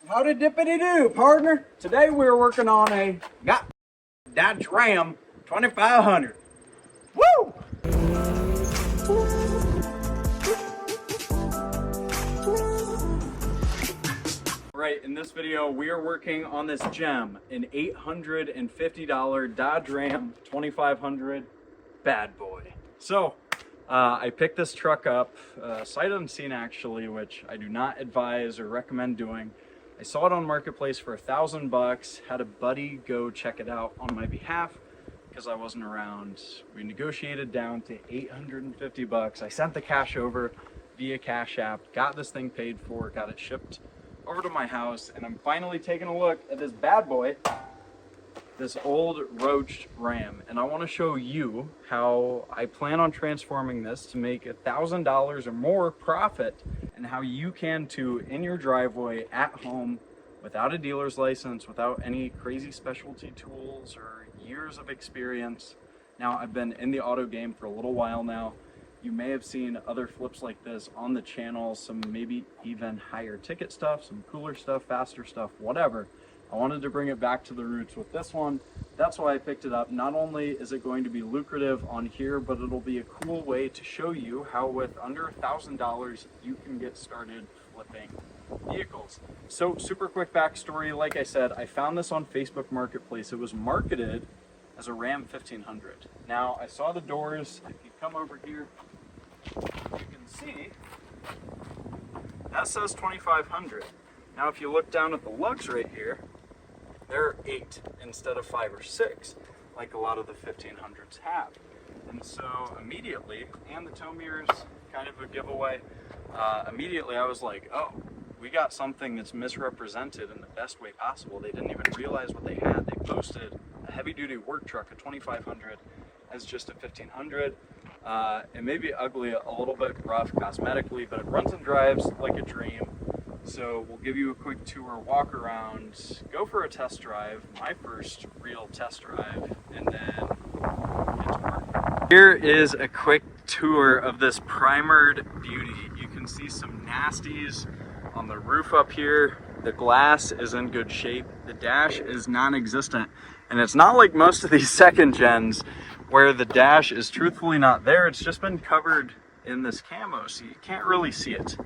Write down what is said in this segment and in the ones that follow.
Howdy dippity do, partner. Today we're working on a Dodge Ram 2500. Woo! Right, in this video we are working on this gem, an $850 Dodge Ram 2500 bad boy. So I picked this truck up sight unseen actually, which I do not advise or recommend doing. I saw it on Marketplace for $1,000, had a buddy go check it out on my behalf because I wasn't around. We negotiated down to $850. I sent the cash over via Cash App, got this thing paid for, got it shipped over to my house, and I'm finally taking a look at this bad boy, this old roached Ram, and I want to show you how I plan on transforming this to make $1,000 or more profit, and how you can too in your driveway at home without a dealer's license, without any crazy specialty tools or years of experience. Now, I've been in the auto game for a little while now. You may have seen other flips like this on the channel, some maybe even higher ticket stuff, some cooler stuff, faster stuff, whatever. I wanted to bring it back to the roots with this one. That's why I picked it up. Not only is it going to be lucrative on here, but it'll be a cool way to show you how with under $1,000 you can get started flipping vehicles. So super quick backstory, like I said, I found this on Facebook Marketplace. It was marketed as a Ram 1500. Now I saw the doors. If you come over here, you can see that says 2500. Now if you look down at the lugs right here, there are 8 instead of 5 or 6 like a lot of the 1500s have. And so immediately, and the tow mirrors kind of a giveaway, immediately I was like, oh, we got something that's misrepresented in the best way possible. They didn't even realize what they had. They posted a heavy duty work truck, a 2500, as just a 1500. It may be ugly, a little bit rough cosmetically, but it runs and drives like a dream. So we'll give you a quick tour, walk around, go for a test drive, my first real test drive, and then get to work. Here is a quick tour of this primered beauty. You can see some nasties on the roof up here. The glass is in good shape. The dash is non-existent. And it's not like most of these second gens where the dash is truthfully not there. It's just been covered in this camo, so you can't really see it.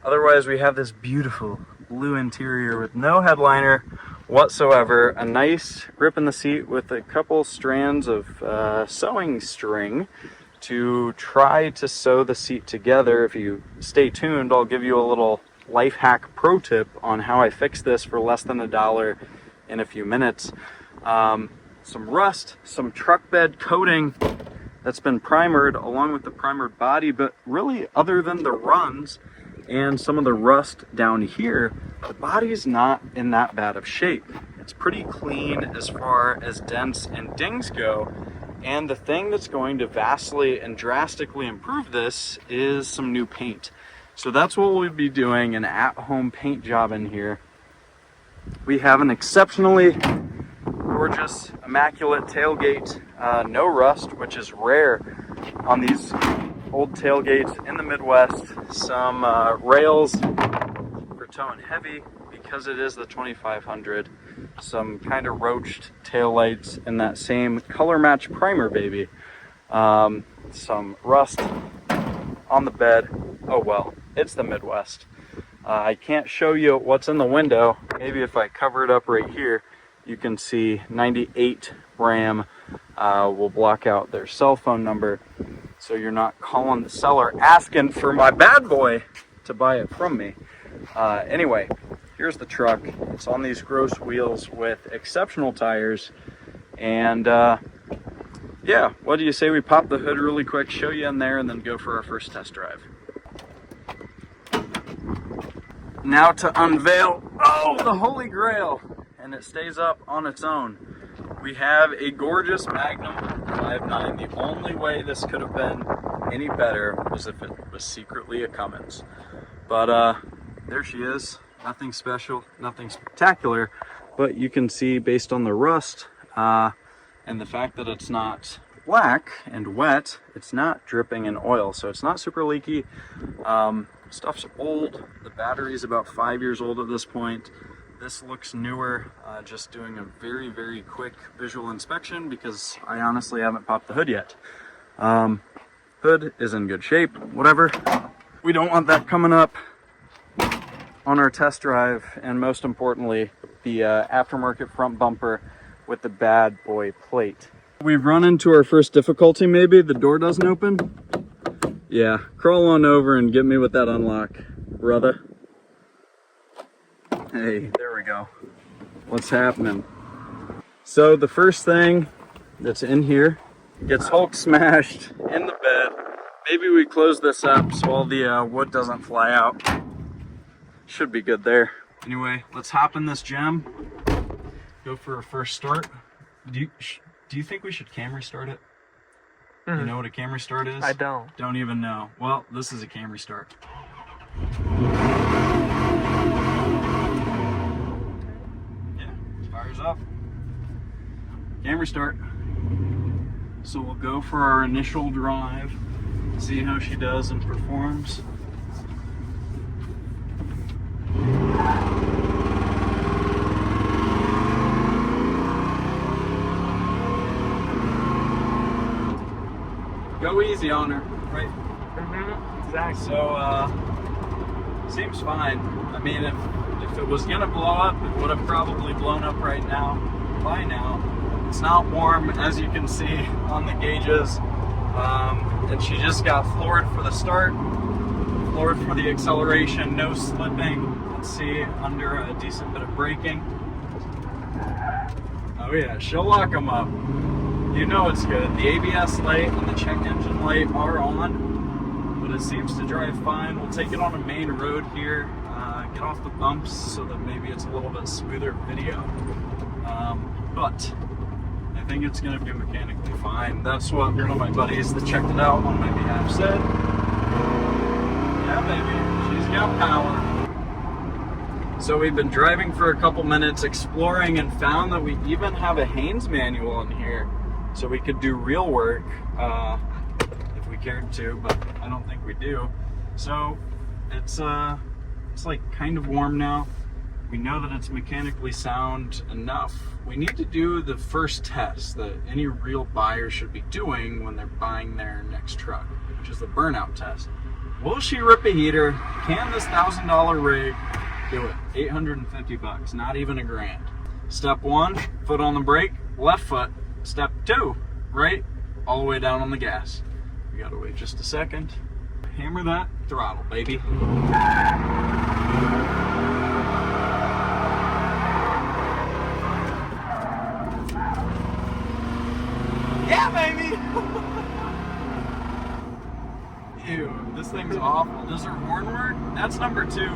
Otherwise, we have this beautiful blue interior with no headliner whatsoever. A nice grip in the seat with a couple strands of sewing string to try to sew the seat together. If you stay tuned, I'll give you a little life hack pro tip on how I fix this for less than $1 in a few minutes. Some rust, some truck bed coating that's been primered along with the primered body, but really other than the runs and some of the rust down here, the body's not in that bad of shape. It's pretty clean as far as dents and dings go. And the thing that's going to vastly and drastically improve this is some new paint. So that's what we'll be doing, an at-home paint job in here. We have an exceptionally gorgeous, immaculate tailgate, no rust, which is rare on these old tailgates in the Midwest. Some rails for towing heavy because it is the 2500. Some kind of roached tail lights in that same color match primer, baby. Some rust on the bed. Oh well, it's the Midwest. I can't show you what's in the window. Maybe if I cover it up right here, you can see 98 Ram. Will block out their cell phone number, so you're not calling the seller asking for my bad boy to buy it from me. Anyway, here's the truck. It's on these gross wheels with exceptional tires. And yeah, what do you say we pop the hood really quick, show you in there, and then go for our first test drive. Now to unveil, oh, the holy grail, and it stays up on its own. We have a gorgeous Magnum 5.9. The only way this could have been any better was if it was secretly a Cummins. But there she is. Nothing special, nothing spectacular, but you can see based on the rust and the fact that it's not black and wet, it's not dripping in oil, so it's not super leaky. Stuff's old. The battery is about 5 years old at this point. This looks newer, just doing a very quick visual inspection because I honestly haven't popped the hood yet. Hood is in good shape, whatever. We don't want that coming up on our test drive, and most importantly, the aftermarket front bumper with the bad boy plate. We've run into our first difficulty maybe. The door doesn't open. Yeah, crawl on over and get me with that unlock, brother. Hey, there we go. What's happening? So the first thing that's in here gets Hulk smashed in the bed. Maybe we close this up so all the wood doesn't fly out. Should be good there. Anyway, let's hop in this gem. Go for a first start. Do you think we should Camry start it? You know what a Camry start is? I don't. Don't even know. Well, this is a Camry start. Yeah, fires up. Camry start. So we'll go for our initial drive, see how she does and performs. Go easy on her, right? Exactly. So, seems fine. I mean, if it was gonna blow up, it would have probably blown up right now, by now. It's not warm, as you can see on the gauges. And she just got floored for the start, floored for the acceleration, no slipping. Let's see, under a decent bit of braking. Oh yeah, she'll lock them up. You know it's good. The ABS light and the check engine light are on, but it seems to drive fine. We'll take it on a main road here, get off the bumps so that maybe it's a little bit smoother video. But I think it's going to be mechanically fine. That's what one of my buddies that checked it out on my behalf said. Yeah, baby, she's got power. So we've been driving for a couple minutes, exploring, and found that we even have a Haynes manual in here. So we could do real work if we cared to, but I don't think we do. So it's like kind of warm now. We know that it's mechanically sound enough. We need to do the first test that any real buyer should be doing when they're buying their next truck, which is the burnout test. Will she rip a heater? Can this $1,000 rig do it? 850 bucks, not even a grand. Step one, foot on the brake, left foot. Step two, right, all the way down on the gas. We gotta wait just a second. Hammer that throttle, baby. Yeah, baby! Ew, this thing's awful. Does her horn work? That's number 2.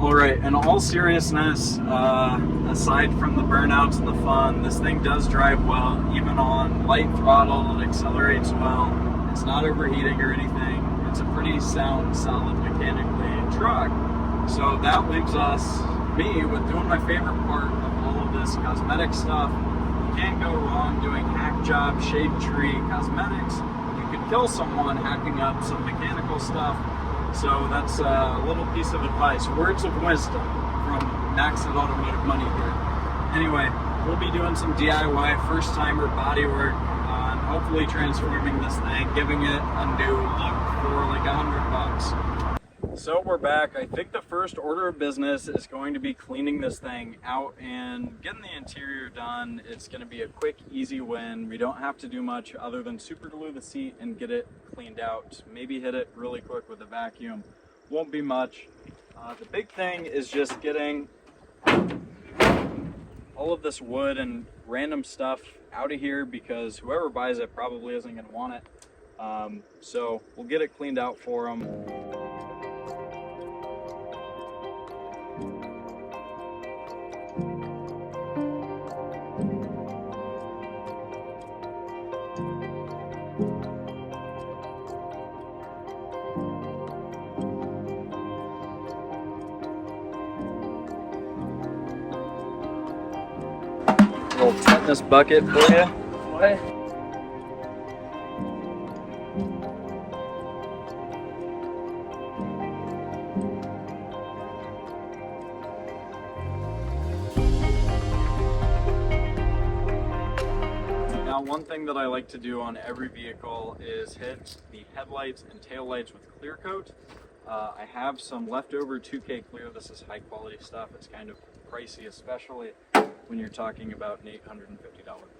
Alright, in all seriousness, aside from the burnouts and the fun, this thing does drive well. Even on light throttle, it accelerates well. It's not overheating or anything. It's a pretty sound, solid mechanically truck. So that leaves me with doing my favorite part of all of this cosmetic stuff. You can't go wrong doing hack job, shade tree, cosmetics. You could kill someone hacking up some mechanical stuff. So that's a little piece of advice, words of wisdom from Max at Automotive Money here. Anyway, we'll be doing some DIY first-timer bodywork and hopefully transforming this thing, giving it a new look for like $100. So we're back. I think the first order of business is going to be cleaning this thing out and getting the interior done. It's going to be a quick, easy win. We don't have to do much other than super glue the seat and get it cleaned out. Maybe hit it really quick with a vacuum. Won't be much. The big thing is just getting all of this wood and random stuff out of here because whoever buys it probably isn't going to want it. So we'll get it cleaned out for them. Little tetanus bucket for you. What? Now, one thing that I like to do on every vehicle is hit the headlights and taillights with clear coat. I have some leftover 2K clear. This is high quality stuff. It's kind of pricey, especially when you're talking about an $850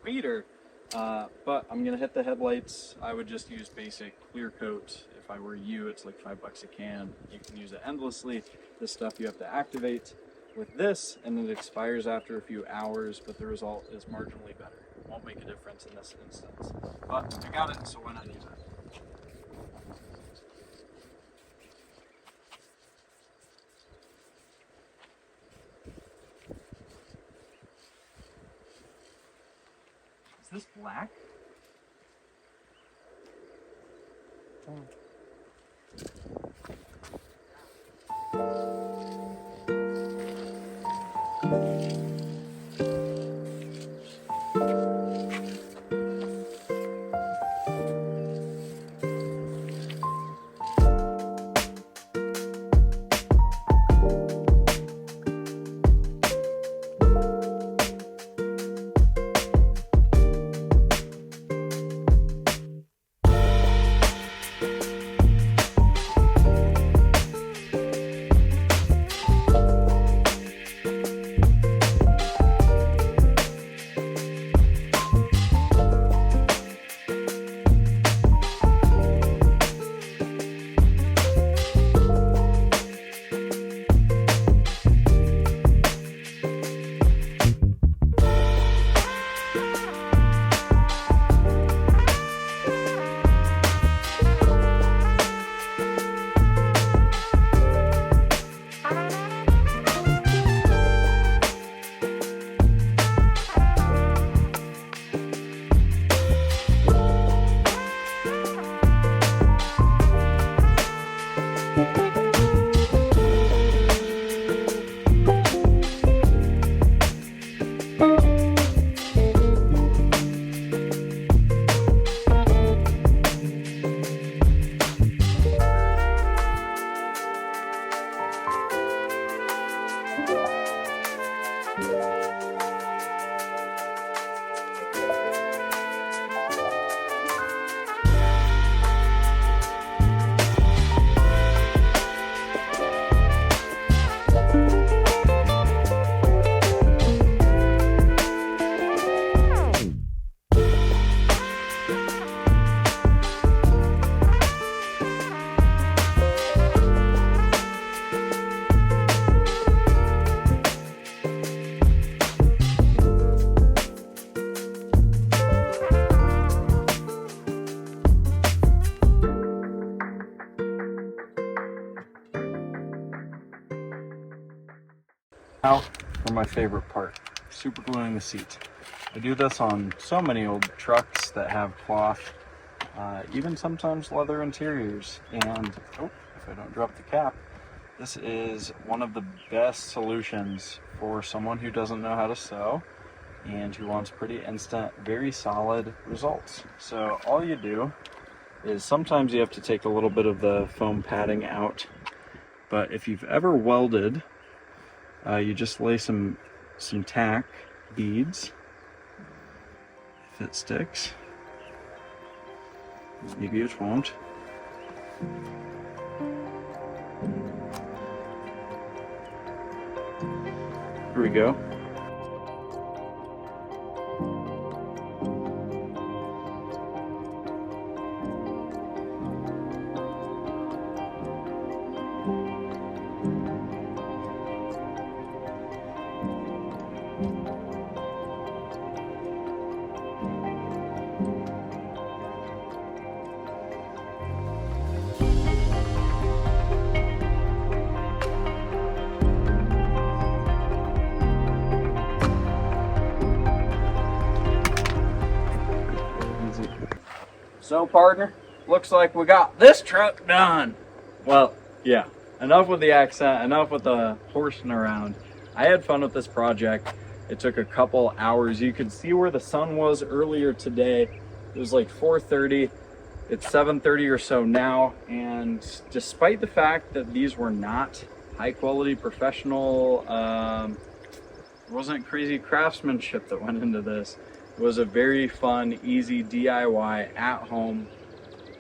beater. But I'm gonna hit the headlights. I would just use basic clear coat. If I were you, it's like $5 a can. You can use it endlessly. This stuff you have to activate with this, and it expires after a few hours, but the result is marginally better. It won't make a difference in this instance. But I got it, so why not use it? Is this black? Now for my favorite part, super gluing the seat. I do this on so many old trucks that have cloth, even sometimes leather interiors. And oh, if I don't drop the cap, this is one of the best solutions for someone who doesn't know how to sew and who wants pretty instant, very solid results. So all you do is sometimes you have to take a little bit of the foam padding out, but if you've ever welded, you just lay some tack beads, if it sticks. Maybe it won't. Here we go. So partner, looks like we got this truck done. Well, yeah, enough with the accent, enough with the horsing around. I had fun with this project. It took a couple hours. You could see where the sun was earlier today. It was like 4:30. It's 7:30 or so now. And despite the fact that these were not high quality professional, there wasn't crazy craftsmanship that went into this. was a very fun, easy DIY at-home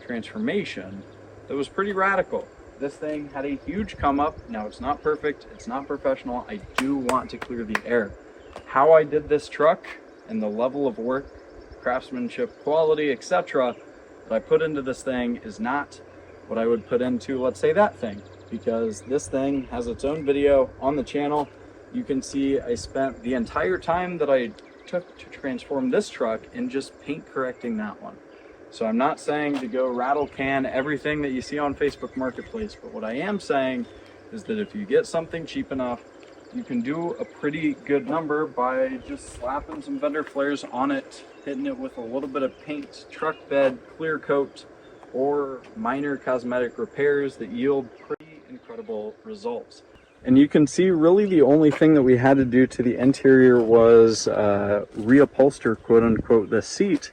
transformation that was pretty radical. This thing had a huge come up. Now it's not perfect, it's not professional. I do want to clear the air. How I did this truck and the level of work, craftsmanship, quality, etc. that I put into this thing is not what I would put into, let's say, that thing, because this thing has its own video on the channel. You can see I spent the entire time that I took to transform this truck in just paint correcting that one. So I'm not saying to go rattle can everything that you see on Facebook Marketplace, but what I am saying is that if you get something cheap enough, you can do a pretty good number by just slapping some vendor flares on it, hitting it with a little bit of paint, truck bed, clear coat, or minor cosmetic repairs that yield pretty incredible results. And you can see really the only thing that we had to do to the interior was reupholster, quote unquote, the seat.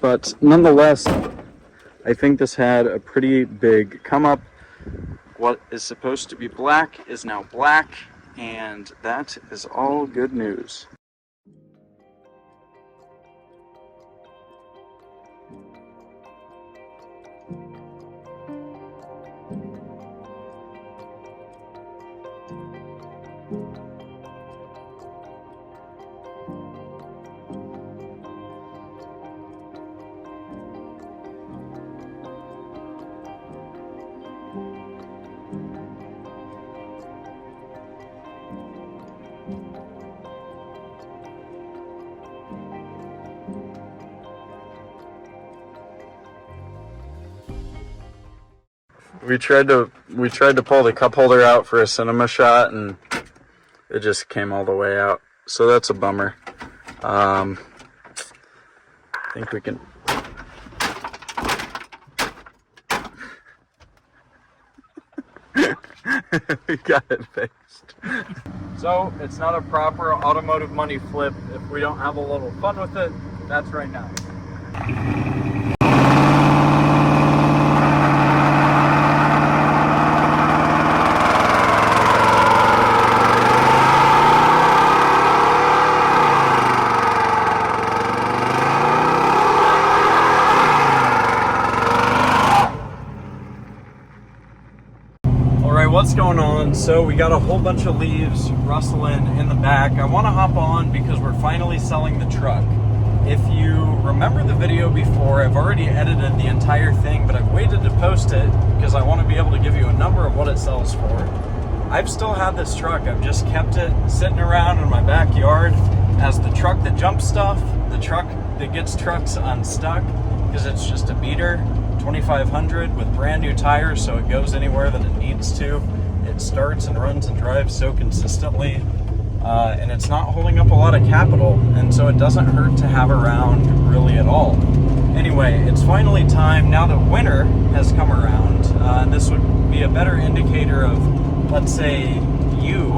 But nonetheless, I think this had a pretty big come up. What is supposed to be black is now black, and that is all good news. We tried to pull the cup holder out for a cinema shot, and it just came all the way out. So that's a bummer. I think we can. We got it fixed. So it's not a proper automotive money flip if we don't have a little fun with it. That's right now. What's going on? So we got a whole bunch of leaves rustling in the back. I want to hop on because we're finally selling the truck. If you remember the video before, I've already edited the entire thing, but I've waited to post it because I want to be able to give you a number of what it sells for. I've still had this truck. I've just kept it sitting around in my backyard as the truck that jumps stuff, the truck that gets trucks unstuck, because it's just a beater. 2500 with brand new tires, so it goes anywhere that it needs to. It starts and runs and drives so consistently, and it's not holding up a lot of capital, and so it doesn't hurt to have around really at all. Anyway, it's finally time, now that winter has come around, and this would be a better indicator of, let's say, you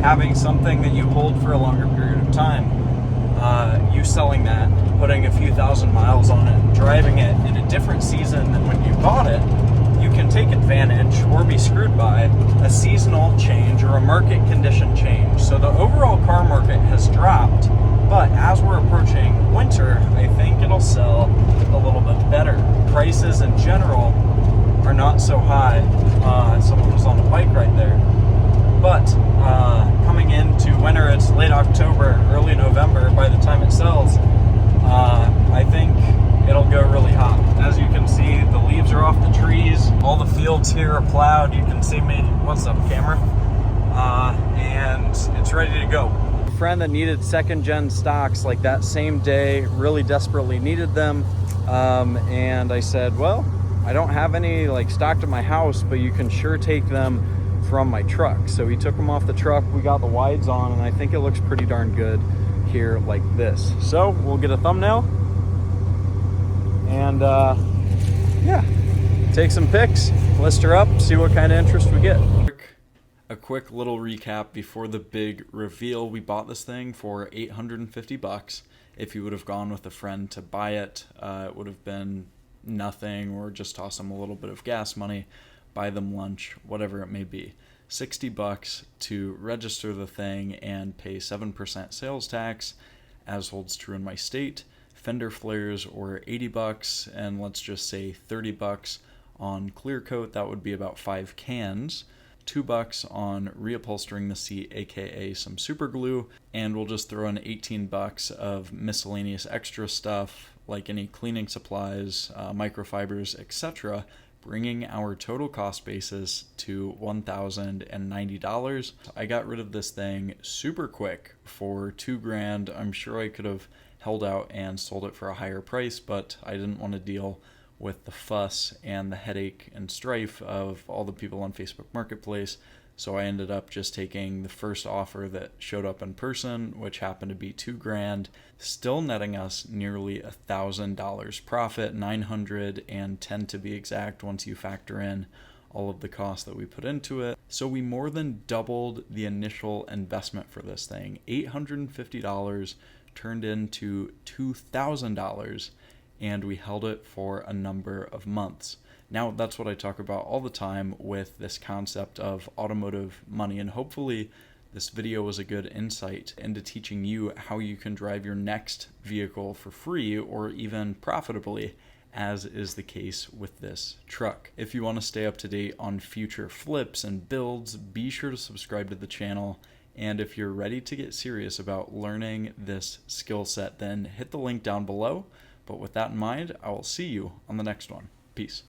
having something that you hold for a longer period of time. You selling that, putting a few thousand miles on it, driving it in a different season than when you bought it, you can take advantage or be screwed by a seasonal change or a market condition change. So the overall car market has dropped, but as we're approaching winter, I think it'll sell a little bit better. Prices in general are not so high. Someone was on a bike right there. But coming into winter, it's late October, early November. By the time it sells, I think it'll go really hot. As you can see, the leaves are off the trees. All the fields here are plowed. You can see me. What's up, camera? And it's ready to go. A friend that needed second-gen stocks like that same day, really desperately needed them. And I said, well, I don't have any like stocked at my house, but you can sure take them from my truck. So we took them off the truck, we got the wides on, and I think it looks pretty darn good here like this. So we'll get a thumbnail and yeah, take some pics, list her up, see what kind of interest we get. A quick little recap before the big reveal. We bought this thing for $850. If you would have gone with a friend to buy it, it would have been nothing, or just toss them a little bit of gas money, buy them lunch, whatever it may be. $60 to register the thing and pay 7% sales tax, as holds true in my state. Fender flares were 80 bucks, and let's just say 30 bucks on clear coat. That would be about 5 cans. $2 on reupholstering the seat, aka some super glue, and we'll just throw in 18 bucks of miscellaneous extra stuff like any cleaning supplies, microfibers, etc., bringing our total cost basis to $1,090. I got rid of this thing super quick for $2,000. I'm sure I could have held out and sold it for a higher price, but I didn't want to deal with the fuss and the headache and strife of all the people on Facebook Marketplace. So I ended up just taking the first offer that showed up in person, which happened to be $2,000, still netting us nearly $1,000 profit, 910 to be exact once you factor in all of the costs that we put into it. So we more than doubled the initial investment for this thing. $850 turned into $2,000, and we held it for a number of months. Now, that's what I talk about all the time with this concept of automotive money, and hopefully this video was a good insight into teaching you how you can drive your next vehicle for free or even profitably, as is the case with this truck. If you want to stay up to date on future flips and builds, be sure to subscribe to the channel. And if you're ready to get serious about learning this skill set, then hit the link down below. But with that in mind, I will see you on the next one. Peace.